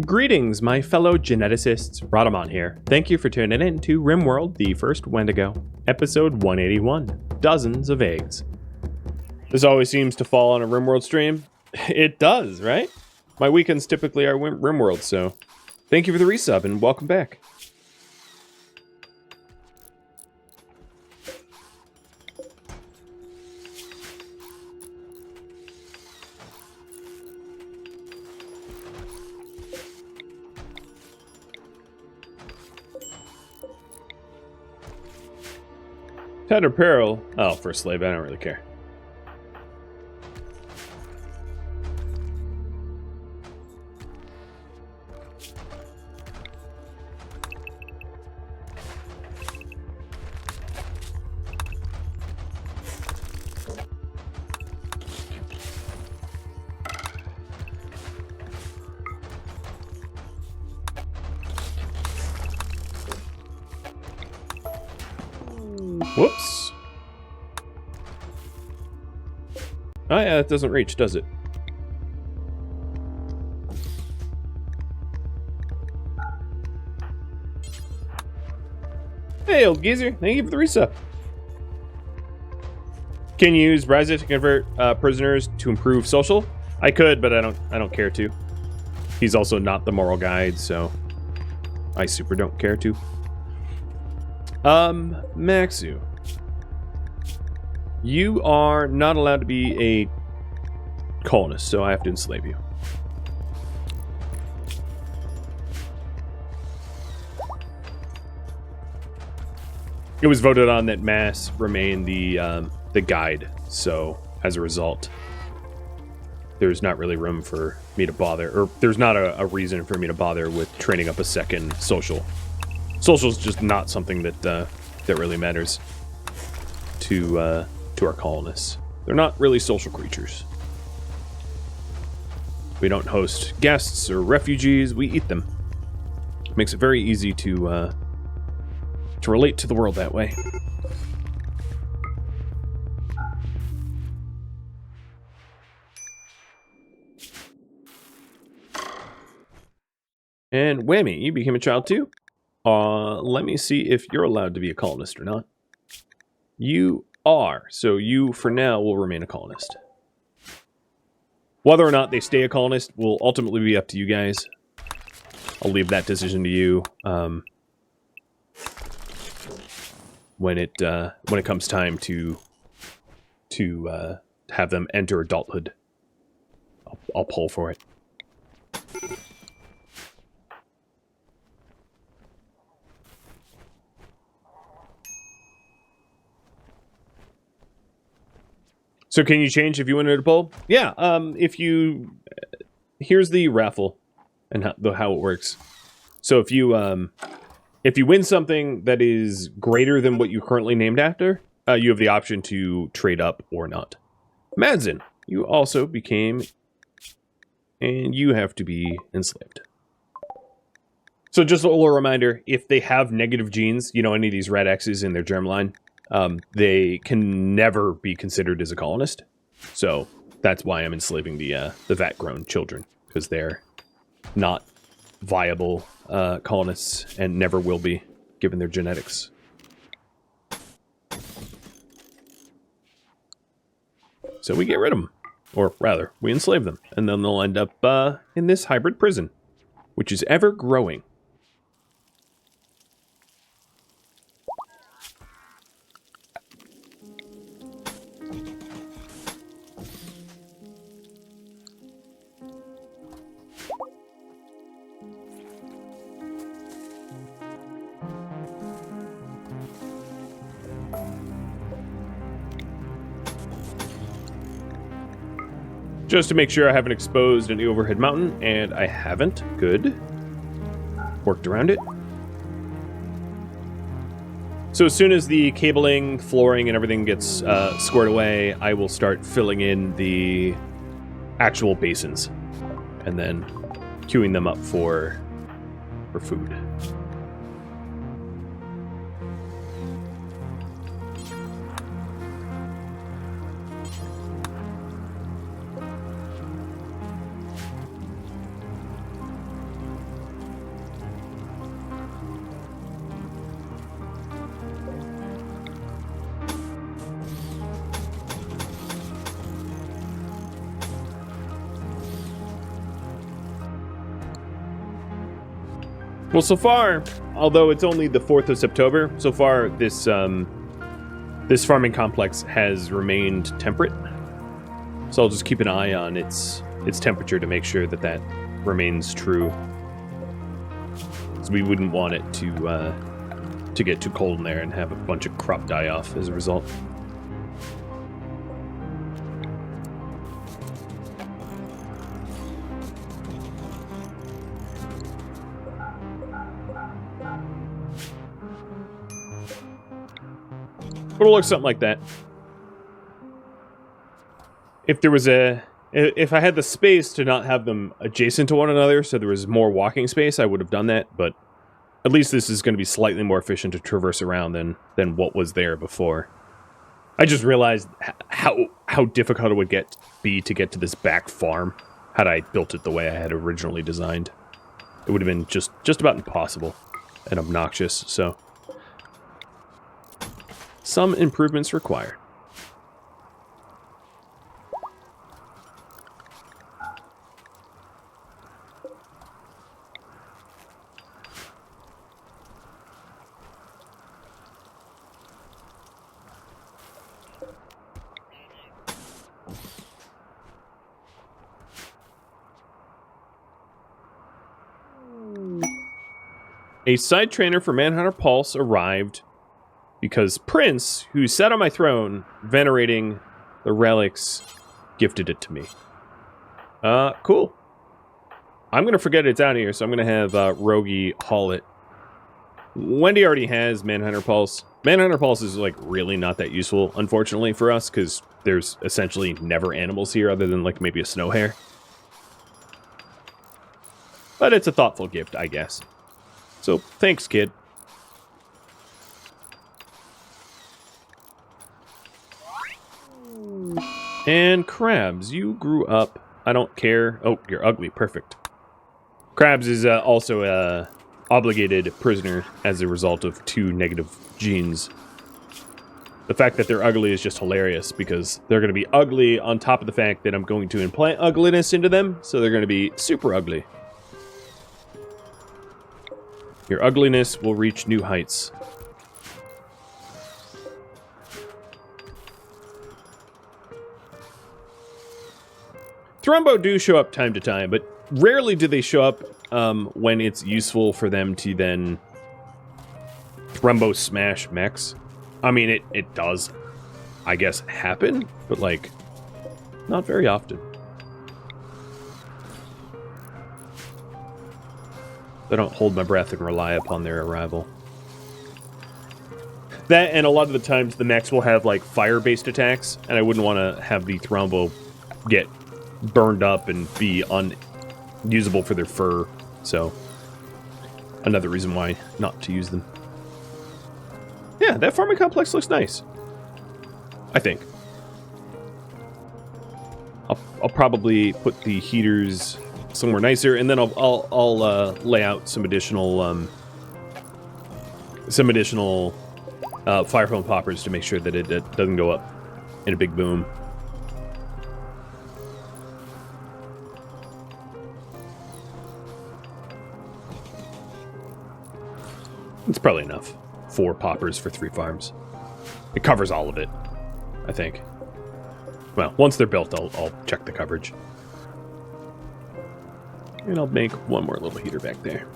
Greetings, my fellow geneticists. Rhadamant here. Thank you for tuning in to RimWorld, the first Wendigo, episode 181, Dozens of Eggs. This always seems to fall on a RimWorld stream. It does, right? My weekends typically are RimWorld, so thank you for the resub and welcome back. Pet or peril? Oh, for a slave, I don't really care. Whoops. Oh yeah, that doesn't reach, does it? Hey, old geezer. Thank you for the resub. Can you use Brexit to convert prisoners to improve social? I could, but I don't care to. He's also not the moral guide, so I super don't care to. Maxu. You are not allowed to be a colonist, so I have to enslave you. It was voted on that mass remain the guide, so as a result, there's not really room for me to bother, or there's not a reason for me to bother with training up a second social. Social is just not something that really matters to our colonists. They're not really social creatures. We don't host guests or refugees. We eat them. Makes it very easy to relate to the world that way. And whammy, you became a child too? Let me see if you're allowed to be a colonist or not. You are, so you, for now, will remain a colonist. Whether or not they stay a colonist will ultimately be up to you guys. I'll leave that decision to you when it comes time to have them enter adulthood. I'll pull for it. So can you change if you win at a poll? Yeah, if you... Here's the raffle and how it works. So if you win something that is greater than what you currently named after, you have the option to trade up or not. Madsen, you also became... And you have to be enslaved. So just a little reminder, if they have negative genes, you know, any of these red X's in their germline, they can never be considered as a colonist. So that's why I'm enslaving the vat-grown children, because they're not viable colonists and never will be, given their genetics. So we get rid of them. Or rather, we enslave them. And then they'll end up in this hybrid prison, which is ever growing. Just to make sure I haven't exposed any overhead mountain, and I haven't. Good. Worked around it. So as soon as the cabling, flooring, and everything gets squared away, I will start filling in the actual basins, and then queuing them up for food. Well, so far, although it's only the 4th of September, so far this this farming complex has remained temperate. So I'll just keep an eye on its temperature to make sure that that remains true. So we wouldn't want it to get too cold in there and have a bunch of crop die off as a result. It'll look something like that. If there was if I had the space to not have them adjacent to one another, so there was more walking space, I would have done that, but at least this is going to be slightly more efficient to traverse around than what was there before. I just realized how difficult it would be to get to this back farm had I built it the way I had originally designed. It would have been just about impossible and obnoxious, so some improvements required. A side trainer for Manhunter Pulse arrived because Prince, who sat on my throne, venerating the relics, gifted it to me. Cool. I'm going to forget it's out here, so I'm going to have Rogie haul it. Wendy already has Manhunter Pulse. Manhunter Pulse is, like, really not that useful, unfortunately, for us, because there's essentially never animals here other than, like, maybe a snow hare. But it's a thoughtful gift, I guess. So, thanks, kid. And Krabs, you grew up. I don't care. Oh, you're ugly. Perfect. Krabs is also a obligated prisoner as a result of 2 negative genes. The fact that they're ugly is just hilarious because they're going to be ugly on top of the fact that I'm going to implant ugliness into them, so they're going to be super ugly. Your ugliness will reach new heights. Thrumbo do show up time to time, but rarely do they show up when it's useful for them to then Thrumbo smash mechs. I mean, it does, I guess, happen, but, like, not very often. I don't hold my breath and rely upon their arrival. That, and a lot of the times the mechs will have, like, fire-based attacks, and I wouldn't want to have the Thrumbo get burned up and be unusable for their fur, so another reason why not to use them. Yeah, that farming complex looks nice, I think. I'll probably put the heaters somewhere nicer, and then I'll lay out some additional fire foam poppers to make sure that it doesn't go up in a big boom. It's probably enough. 4 poppers for 3 farms. It covers all of it, I think. Well, once they're built, I'll check the coverage. And I'll make one more little heater back there.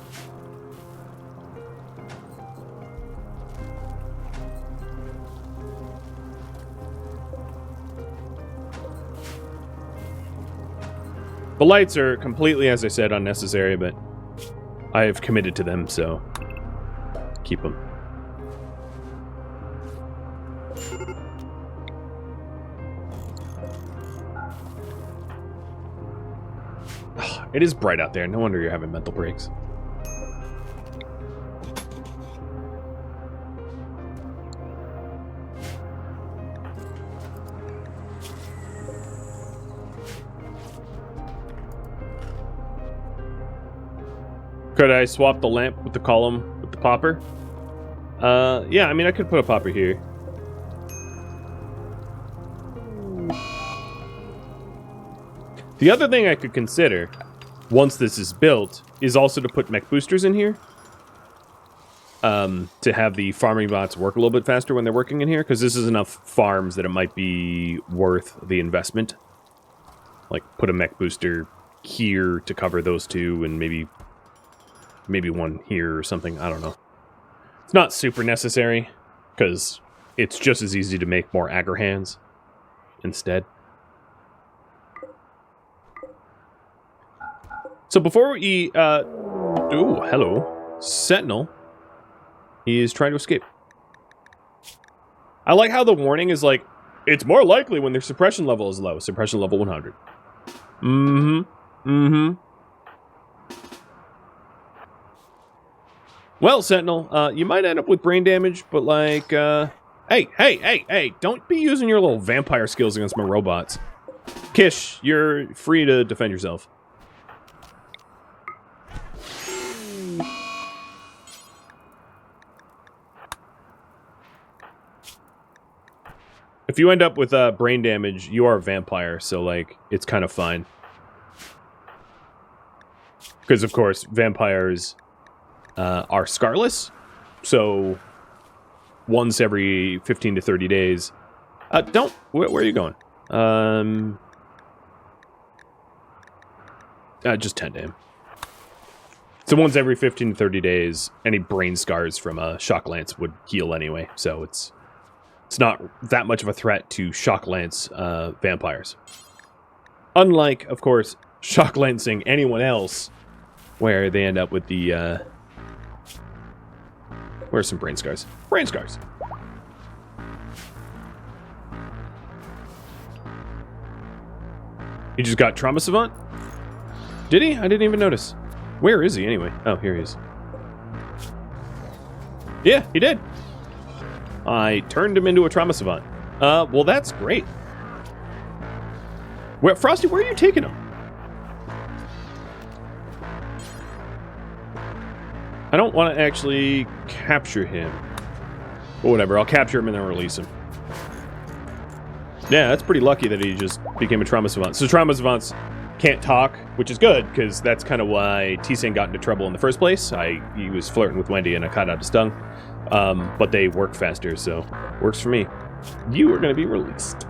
The lights are completely, as I said, unnecessary, but I have committed to them, so keep them. It is bright out there. No wonder you're having mental breaks. Could I swap the lamp with the column with the popper? Yeah, I mean, I could put a popper here. The other thing I could consider, once this is built, is also to put mech boosters in here. to have the farming bots work a little bit faster when they're working in here, because this is enough farms that it might be worth the investment. Like, put a mech booster here to cover those two, and maybe one here or something. I don't know. It's not super necessary, because it's just as easy to make more Agrahans instead. So before we, oh, hello. Sentinel. He is trying to escape. I like how the warning is like, it's more likely when their suppression level is low. Suppression level 100. Well, Sentinel, you might end up with brain damage, but like, hey, don't be using your little vampire skills against my robots. Kish, you're free to defend yourself. If you end up with brain damage, you are a vampire, so, like, it's kind of fine. Because, of course, vampires are scarless, so once every 15 to 30 days... where are you going? Just tend to him. So once every 15 to 30 days, any brain scars from a shock lance would heal anyway, so it's not that much of a threat to shock lance vampires. Unlike, of course, shock lancing anyone else, where they end up with the, where's some brain scars? Brain scars! He just got Trauma Savant? Did he? I didn't even notice. Where is he, anyway? Oh, here he is. Yeah, he did. I turned him into a Trauma Savant. Well, that's great. Frosty, where are you taking him? I don't want to actually capture him. But whatever, I'll capture him and then release him. Yeah, that's pretty lucky that he just became a Trauma Savant. So Trauma Savants can't talk, which is good, because that's kind of why T-San got into trouble in the first place. He was flirting with Wendy and I caught out his tongue. But they work faster, so works for me. You are going to be released.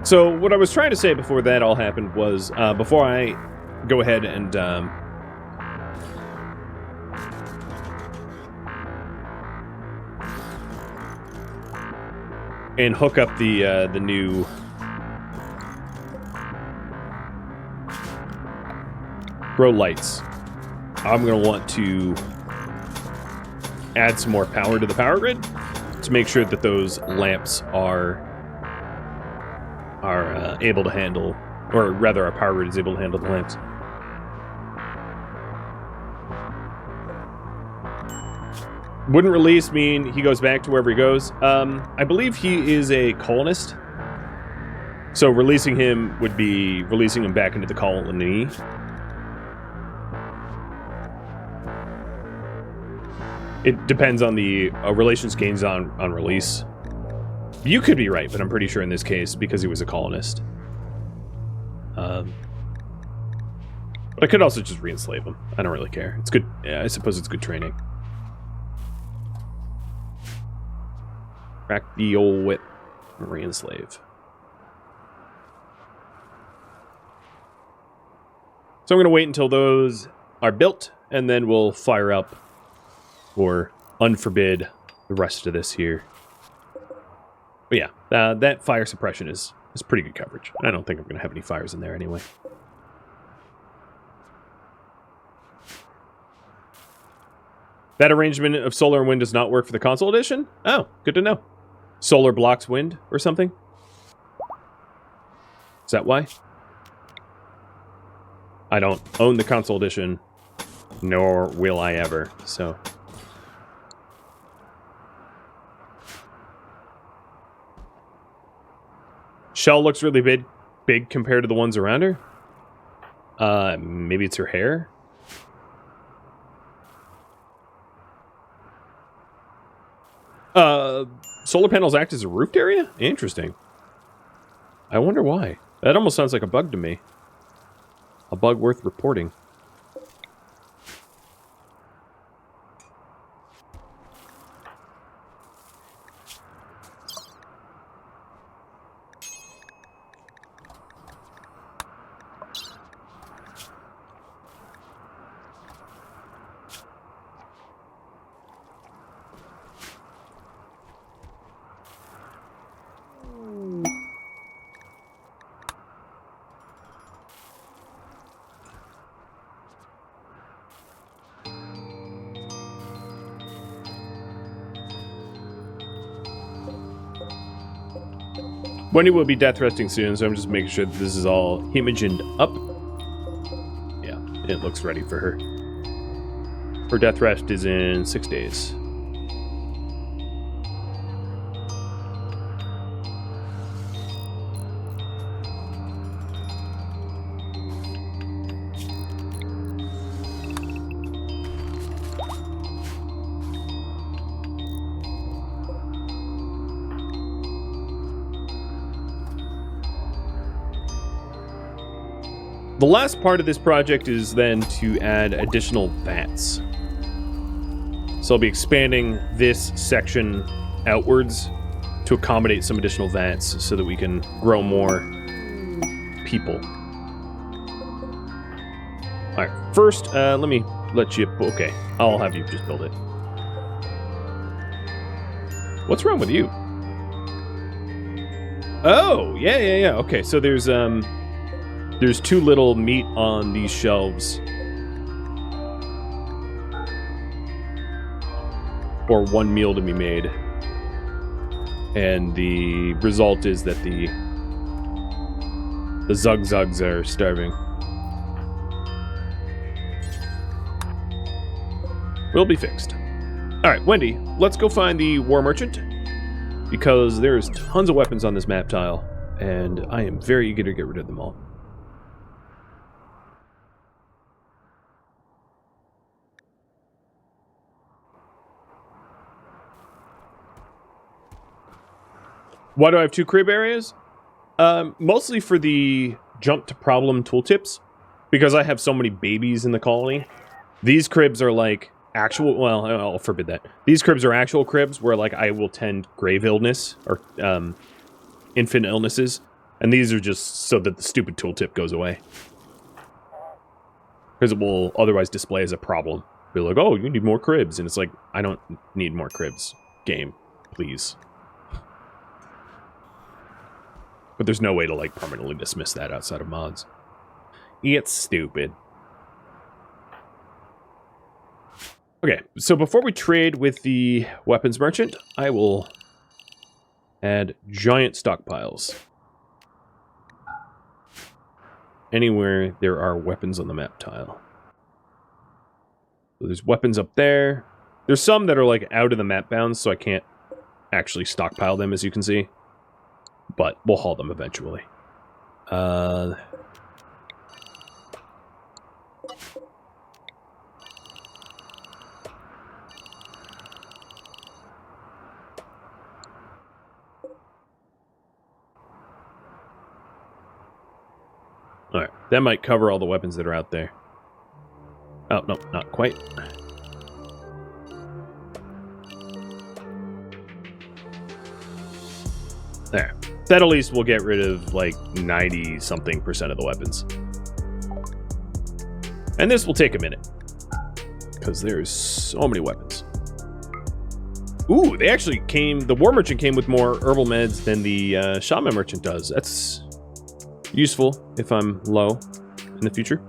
So what I was trying to say before that all happened was, before I go ahead and hook up the new grow lights, I'm going to want to add some more power to the power grid to make sure that those lamps are able to handle, or rather our power grid is able to handle the lamps. Wouldn't release mean he goes back to wherever he goes? I believe he is a colonist. So releasing him would be releasing him back into the colony. It depends on the relations gains on release. You could be right, but I'm pretty sure in this case, because he was a colonist. But I could also just re-enslave him. I don't really care. It's good. Yeah, I suppose it's good training. Crack the old whip. Re-enslave. So I'm going to wait until those are built, and then we'll fire up or unforbid the rest of this here. But yeah, that fire suppression is pretty good coverage. I don't think I'm going to have any fires in there anyway. That arrangement of solar and wind does not work for the console edition? Oh, good to know. Solar blocks wind or something? Is that why? I don't own the console edition, nor will I ever, so... Shell looks really big compared to the ones around her. Maybe it's her hair? Solar panels act as a roofed area? Interesting. I wonder why. That almost sounds like a bug to me. A bug worth reporting. Wendy will be death resting soon, so I'm just making sure that this is all imagined up. Yeah, it looks ready for her. Her death rest is in 6 days. The last part of this project is then to add additional vats. So I'll be expanding this section outwards to accommodate some additional vats so that we can grow more people. Alright, first, let me let you... Okay, I'll have you just build it. What's wrong with you? Oh, yeah. Okay, so there's too little meat on these shelves. For one meal to be made. And the result is that the Zugzugs are starving. Will be fixed. Alright, Wendy, let's go find the War Merchant. Because there's tons of weapons on this map tile. And I am very eager to get rid of them all. Why do I have 2 crib areas? Mostly for the jump to problem tooltips, because I have so many babies in the colony. These cribs are like actual, well, I'll forbid that. These cribs are actual cribs where like I will tend grave illness or infant illnesses, and these are just so that the stupid tooltip goes away. Because it will otherwise display as a problem. Be like, oh, you need more cribs, and it's like, I don't need more cribs. Game, please. But there's no way to, like, permanently dismiss that outside of mods. It's stupid. Okay, so before we trade with the weapons merchant, I will add giant stockpiles. Anywhere there are weapons on the map tile. So there's weapons up there. There's some that are, like, out of the map bounds, so I can't actually stockpile them, as you can see. But we'll haul them eventually. Alright, that might cover all the weapons that are out there. Oh, no, not quite. There. That at least will get rid of, like, 90-something% of the weapons. And this will take a minute. Because there's so many weapons. Ooh, they actually came... The War Merchant came with more herbal meds than the Shaman Merchant does. That's useful if I'm low in the future.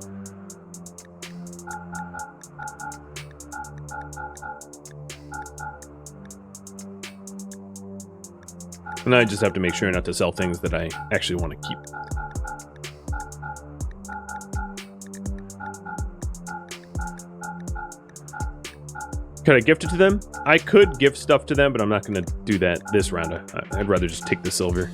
And I just have to make sure not to sell things that I actually want to keep. Could I gift it to them? I could gift stuff to them, but I'm not going to do that this round. I'd rather just take the silver.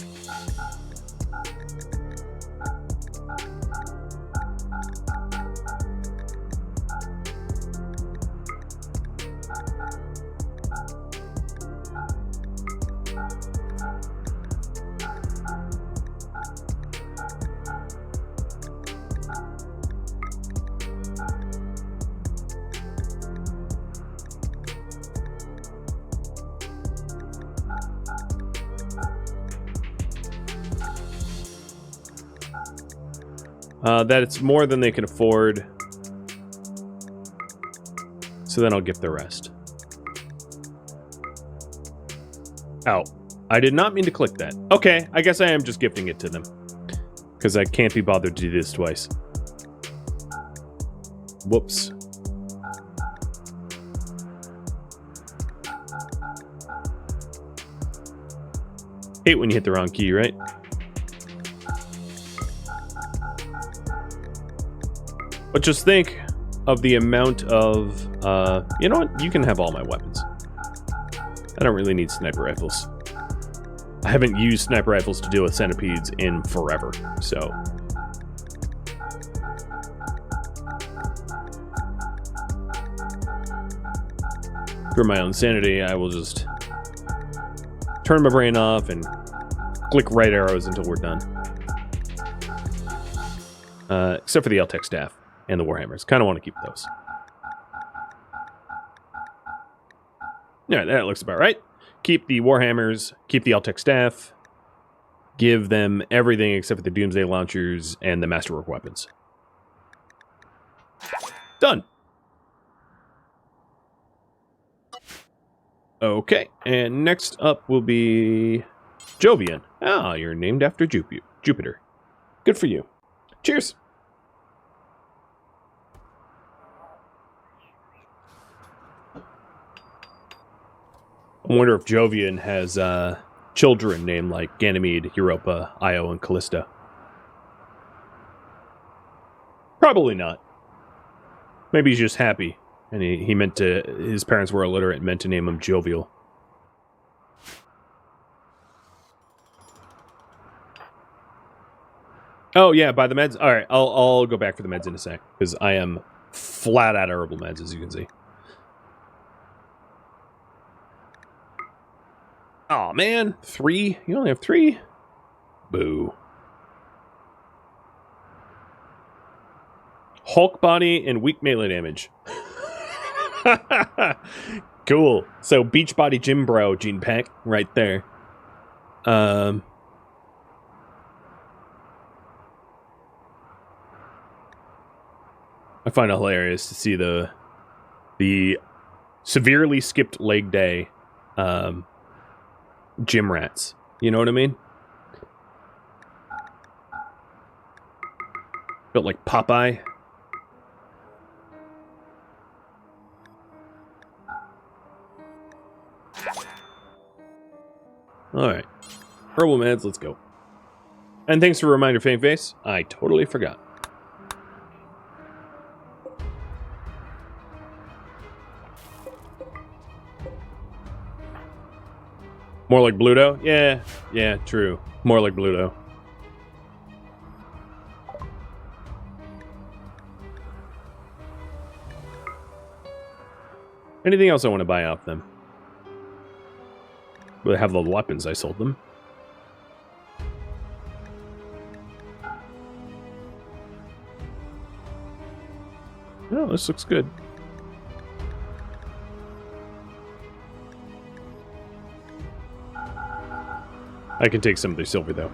That it's more than they can afford. So then I'll gift the rest. Oh, I did not mean to click that. Okay, I guess I am just gifting it to them. Because I can't be bothered to do this twice. Whoops. Hate when you hit the wrong key, right? But just think of the amount of, you know what? You can have all my weapons. I don't really need sniper rifles. I haven't used sniper rifles to deal with centipedes in forever, so. For my own sanity, I will just turn my brain off and click right arrows until we're done. Except for the L-Tech staff and the Warhammers. Kind of want to keep those. Yeah, that looks about right. Keep the Warhammers, keep the L-Tech staff, give them everything except for the Doomsday launchers and the Masterwork weapons. Done. Okay, and next up will be Jovian. Ah, you're named after Jupiter. Good for you. Cheers. I wonder if Jovian has children named like Ganymede, Europa, Io, and Callista. Probably not. Maybe he's just happy. And he meant to, his parents were illiterate and meant to name him Jovial. Oh yeah, buy the meds? Alright, I'll go back for the meds in a sec. Because I am flat out of herbal meds, as you can see. Aw, man. 3? You only have 3? Boo. Hulk body and weak melee damage. Cool. So Beachbody Gym Bro gene pack right there. I find it hilarious to see the severely skipped leg day gym rats. You know what I mean? Built like Popeye. Alright. Herbal meds, let's go. And thanks for a reminder, Fame Face. I totally forgot. More like Bluto? Yeah, true. More like Bluto. Anything else I want to buy off them? They have the weapons, I sold them. Oh, this looks good. I can take some of their silver, though.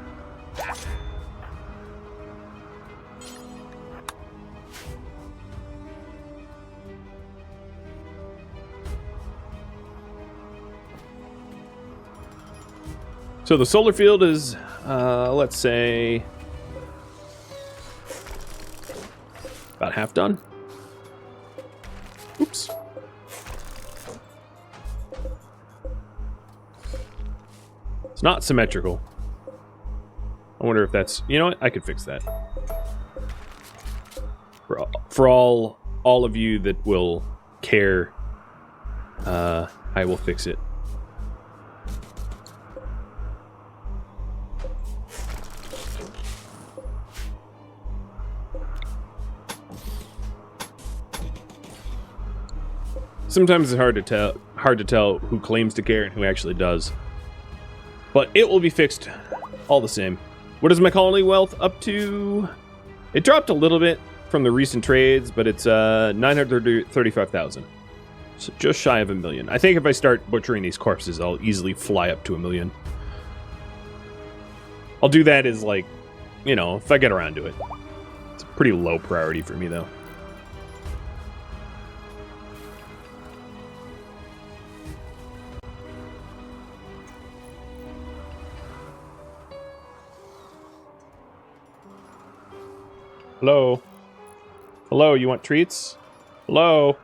So the solar field is, let's say, about half done. Oops. It's not symmetrical. I wonder if that's, you know what? I could fix that. For all of you that will care, I will fix it. Sometimes it's hard to tell who claims to care and who actually does. But it will be fixed all the same. What is my colony wealth up to? It dropped a little bit from the recent trades, but it's 935,000. So just shy of 1 million. I think if I start butchering these corpses, I'll easily fly up to 1 million. I'll do that as like, you know, if I get around to it. pretty low priority for me, though. Hello? Hello, you want treats? Hello?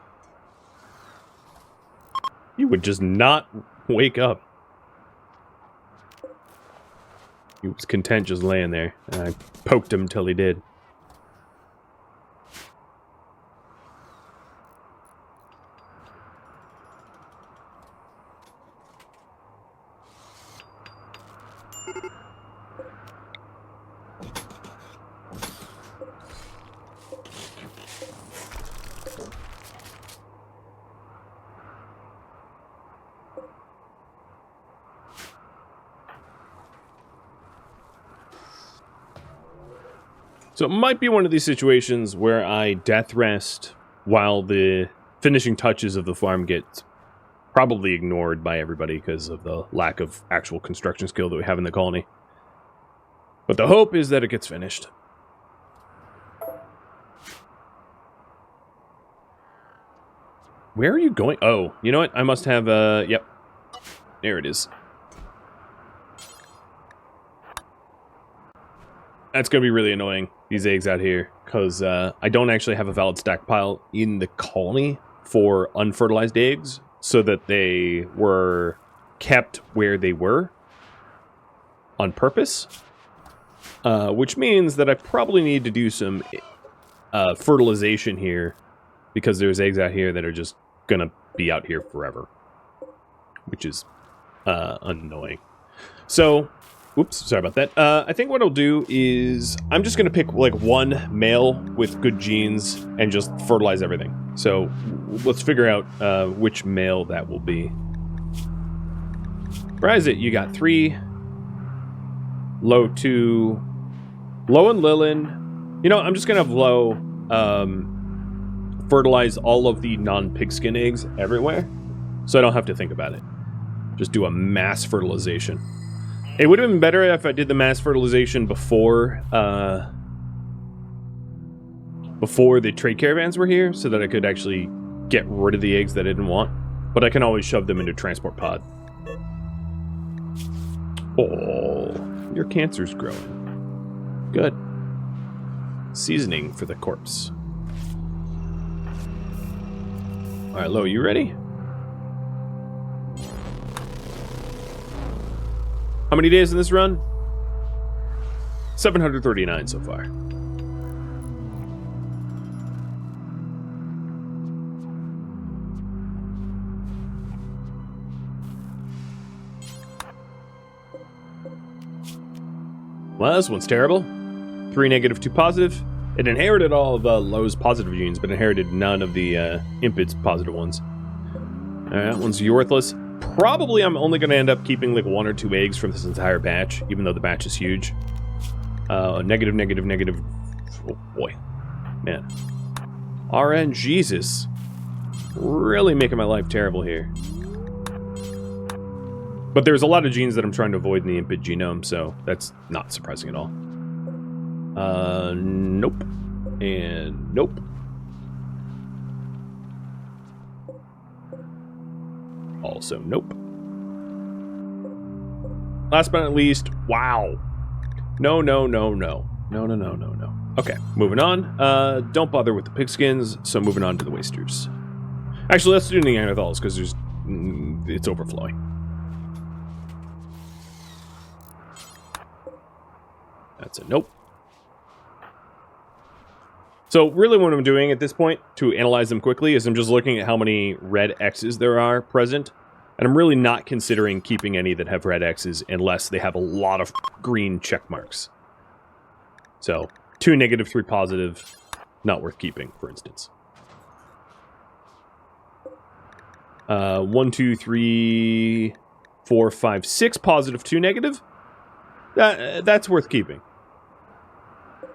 You would just not wake up. He was content just laying there, and I poked him till he did. So it might be one of these situations where I death rest while the finishing touches of the farm get probably ignored by everybody because of the lack of actual construction skill that we have in the colony. But the hope is that it gets finished. Where are you going? Oh, you know what? I must have, yep. There it is. That's going to be really annoying, these eggs out here, because I don't actually have a valid stockpile in the colony for unfertilized eggs, so that they were kept where they were on purpose, which means that I probably need to do some fertilization here, because there's eggs out here that are just going to be out here forever, which is annoying. So... Oops, sorry about that. I think what I'll do is I'm just going to pick like one male with good genes and just fertilize everything. So let's figure out which male that will be. Where is it? You got 3, Low 2, Low and Lilin. You know, I'm just going to have Low fertilize all of the non-pigskin eggs everywhere, so I don't have to think about it. Just do a mass fertilization. It would have been better if I did the mass fertilization before the trade caravans were here, so that I could actually get rid of the eggs that I didn't want. But I can always shove them into transport pod. Oh, your cancer's growing. Good. Seasoning for the corpse. All right, Lo, you ready? How many days in this run? 739 so far. Well, this one's terrible. 3 negative, 2 positive. It inherited all of Lowe's positive genes, but inherited none of the Impid's positive ones. Alright, that one's worthless. Probably I'm only going to end up keeping like 1 or 2 eggs from this entire batch, even though the batch is huge. Negative, negative, negative. Oh boy. Man. RN Jesus. Really making my life terrible here. But there's a lot of genes that I'm trying to avoid in the Impid genome, so that's not surprising at all. Nope. And nope. Also, nope. Last but not least, wow. No, no, no, no. No, no, no, no, no. Okay, moving on. Don't bother with the pigskins, so moving on to the wasters. Actually, let's do the Neanderthals, because there's it's overflowing. That's a nope. So really what I'm doing at this point to analyze them quickly is I'm just looking at how many red X's there are present. And I'm really not considering keeping any that have red X's unless they have a lot of green check marks. So 2 negative, 3 positive, not worth keeping, for instance. 1, 2, 3, 4, 5, 6 positive, 2 negative. That's worth keeping.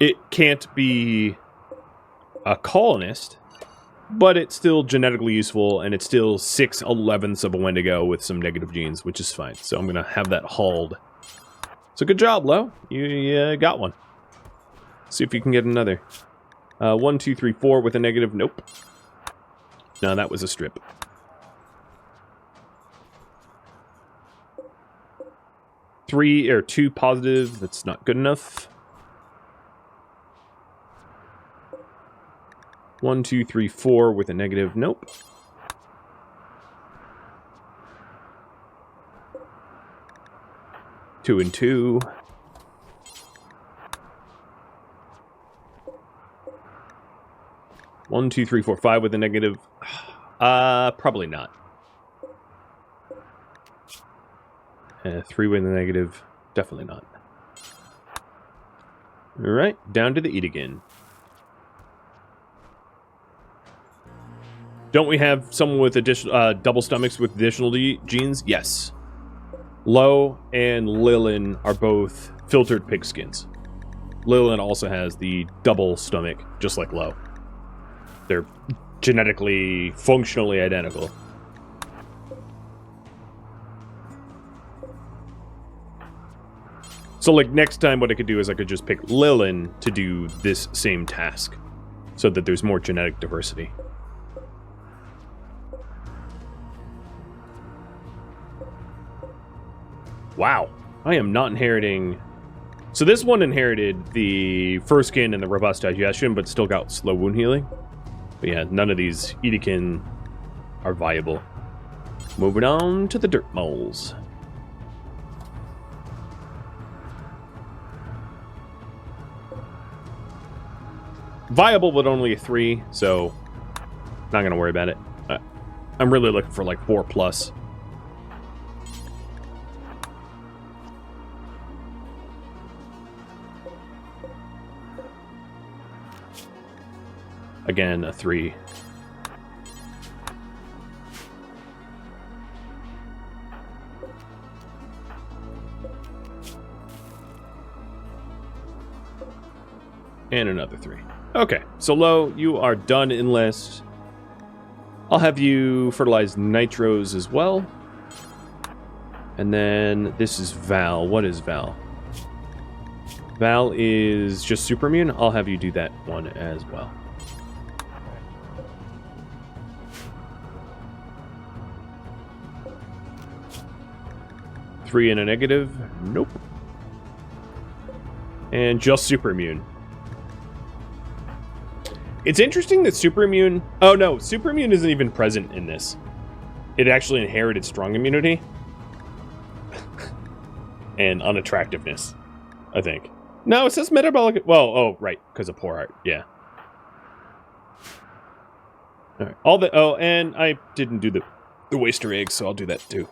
It can't be a colonist, but it's still genetically useful, and it's still 6/11ths of a Wendigo with some negative genes, which is fine. So I'm going to have that hauled. So good job, Lo. You got one. See if you can get another. 1, 2, 3, 4 with a negative. Nope. No, that was a strip. Three or 2 positive. That's not good enough. 1, 2, 3, 4 with a negative. Nope. Two and 2. One, 2, 3, 4, 5 with a negative. Probably not. 3 with a negative. Definitely not. Alright, down to the eat again. Don't we have someone with additional double stomachs with additional genes? Yes. Lo and Lilin are both filtered pigskins. Lilin also has the double stomach, just like Lo. They're genetically, functionally identical. So, like, next time what I could do is I could just pick Lilin to do this same task, so that there's more genetic diversity. Wow, I am not inheriting... So this one inherited the fur skin and the robust digestion, but still got slow wound healing. But yeah, none of these Edekin are viable. Moving on to the dirt moles. Viable, but only a 3, so not going to worry about it. I'm really looking for like 4+. Again, a 3. And another 3. Okay, so Lo, you are done in list. I'll have you fertilize nitros as well. And then this is Val. What is Val? Val is just super immune. I'll have you do that one as well. Three and a negative. Nope. And just super immune. It's interesting that super immune... Oh no, super immune isn't even present in this. It actually inherited strong immunity. And unattractiveness, I think. No, it says metabolic... Well, oh, right, because of poor heart, yeah. Alright, all the... Oh, and I didn't do the waster eggs, so I'll do that too.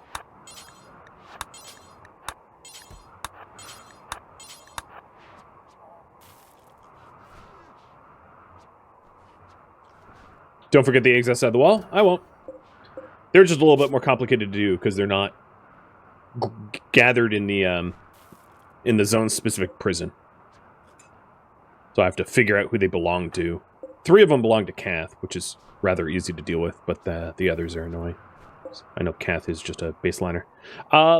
Don't forget the eggs outside the wall. I won't. They're just a little bit more complicated to do because they're not gathered in the zone-specific prison. So I have to figure out who they belong to. 3 of them belong to Kath, which is rather easy to deal with, but the others are annoying. I know Kath is just a baseliner.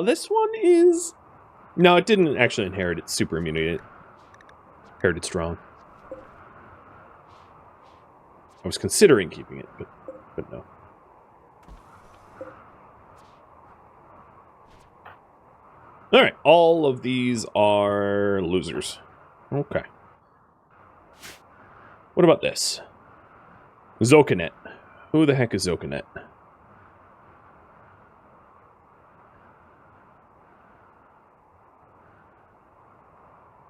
This one is... No, it didn't actually inherit its super immunity. It inherited strong. I was considering keeping it, but no. Alright, all of these are losers. Okay. What about this? Zokanet. Who the heck is Zokanet?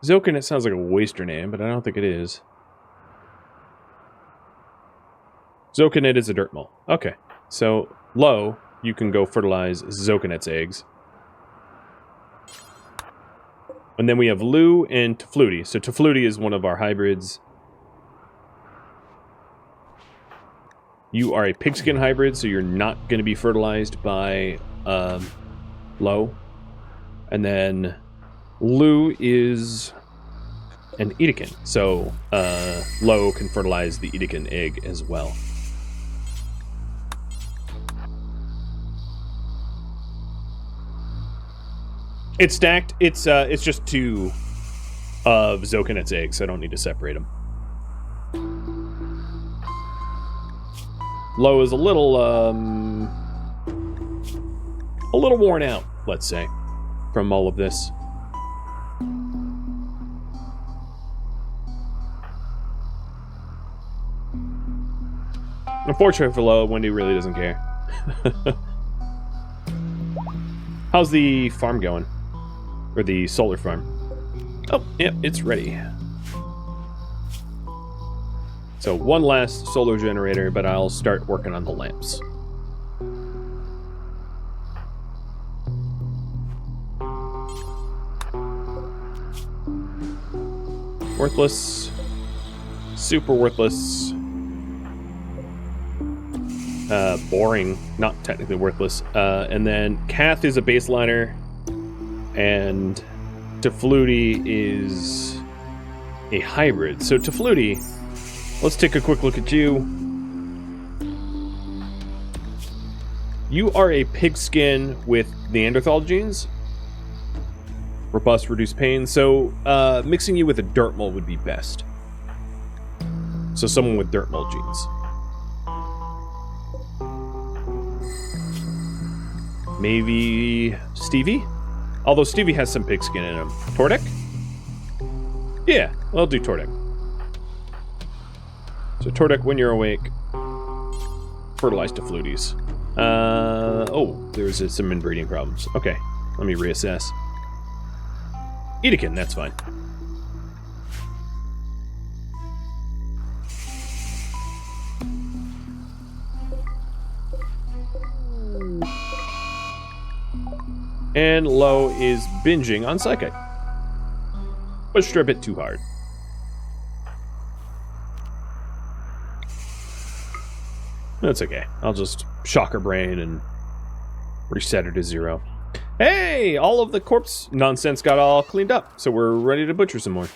Zokanet sounds like a waster name, but I don't think it is. Zokanet is a dirt mole. Okay, so Lo, you can go fertilize Zokanet's eggs. And then we have Lu and Tefluti. So Tefluti is one of our hybrids. You are a pigskin hybrid, so you're not going to be fertilized by Lo. And then Lu is an Edekin, so Lo can fertilize the Edekin egg as well. It's stacked. It's just 2 of Zokanet's eggs, so I don't need to separate them. Low is a little worn out, let's say, from all of this. Unfortunately for Low, Wendy really doesn't care. How's the farm going? Or the solar farm? Oh, yep, it's ready. So one last solar generator, but I'll start working on the lamps. Worthless. Super worthless. Boring. Not technically worthless. And then Kath is a baseliner. And Tefluti is a hybrid. So Tefluti, let's take a quick look at you. You are a pigskin with Neanderthal genes. Robust, reduced pain. So mixing you with a dirt mold would be best. So someone with dirt mold genes. Maybe Stevie? Although Stevie has some pigskin in him. Tordek? Yeah, I'll do Tordek. So Tordek, when you're awake, fertilize Teflutis. Oh, there's some inbreeding problems. Okay, let me reassess. Edekin, that's fine. And Low is binging on Psychic. Pushed her a bit too hard. That's okay. I'll just shock her brain and reset her to 0. Hey! All of the corpse nonsense got all cleaned up, so we're ready to butcher some more.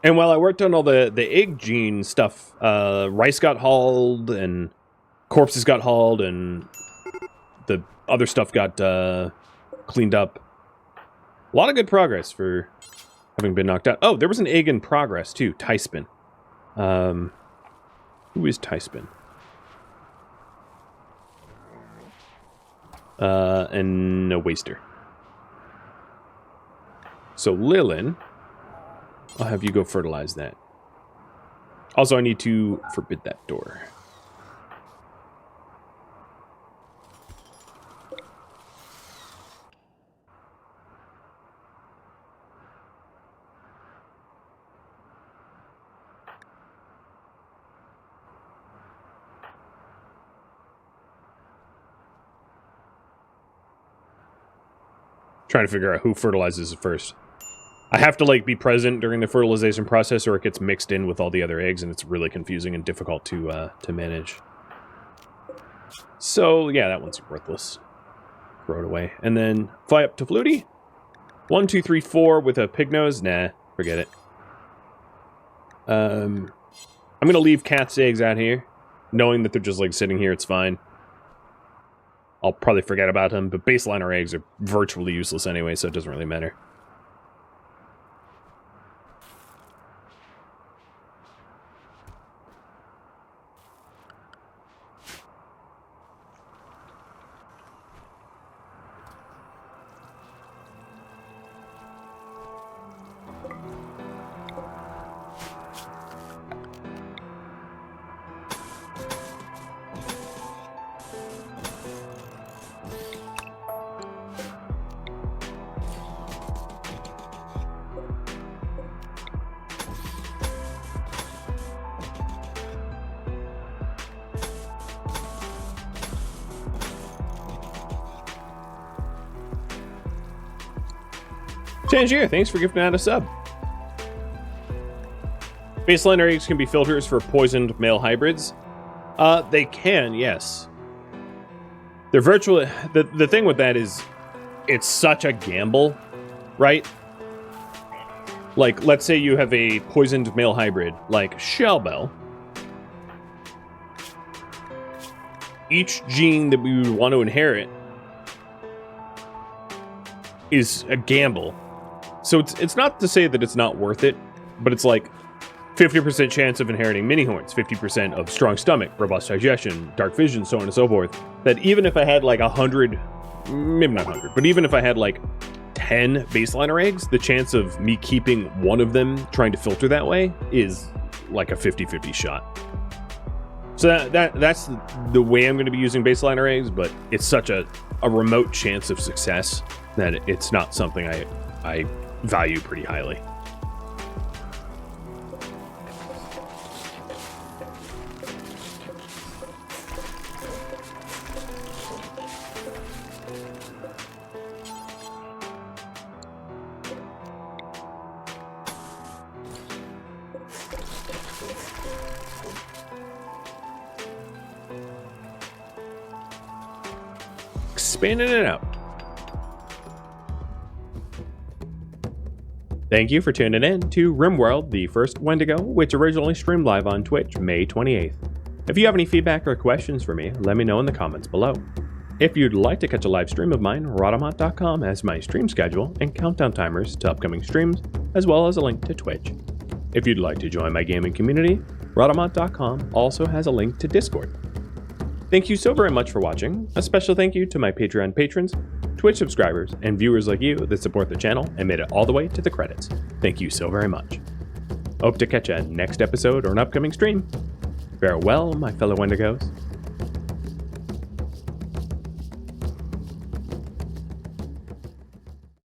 And while I worked on all the egg gene stuff, rice got hauled, and corpses got hauled, and the other stuff got cleaned up. A lot of good progress for having been knocked out. Oh, there was an egg in progress, too. Tyspin. Who is Tyspin? And a waster. So Lilin, I'll have you go fertilize that. Also, I need to forbid that door. Trying to figure out who fertilizes it first. I have to, like, be present during the fertilization process or it gets mixed in with all the other eggs and it's really confusing and difficult to manage. So, yeah, that one's worthless. Throw it away. And then fly up to Flutie. 1, 2, 3, 4 with a pig nose. Nah, forget it. I'm going to leave cat's eggs out here. Knowing that they're just, like, sitting here, it's fine. I'll probably forget about them, but baseliner eggs are virtually useless anyway, so it doesn't really matter. Tangier, thanks for gifting out a sub. Baseliner eggs can be filters for poisoned male hybrids. They can, yes. They're virtually... The thing with that is, it's such a gamble, right? Like, let's say you have a poisoned male hybrid, like Shellbell. Each gene that we would want to inherit is a gamble. So it's not to say that it's not worth it, but it's like, 50% chance of inheriting mini horns, 50% of strong stomach, robust digestion, dark vision, so on and so forth. That even if I had like 100, maybe not 100, but even if I had like 10 baseliner eggs, the chance of me keeping one of them trying to filter that way is like a 50-50 shot. So that's the way I'm going to be using baseliner eggs, but it's such a remote chance of success that it's not something I value pretty highly. Expanding it out. Thank you for tuning in to RimWorld, the first Wendigo, which originally streamed live on Twitch May 28th. If you have any feedback or questions for me, let me know in the comments below. If you'd like to catch a live stream of mine, Rhadamant.com has my stream schedule and countdown timers to upcoming streams, as well as a link to Twitch. If you'd like to join my gaming community, Rhadamant.com also has a link to Discord. Thank you so very much for watching. A special thank you to my Patreon patrons, Twitch subscribers, and viewers like you that support the channel and made it all the way to the credits. Thank you so very much. Hope to catch a next episode or an upcoming stream. Farewell, my fellow Wendigos.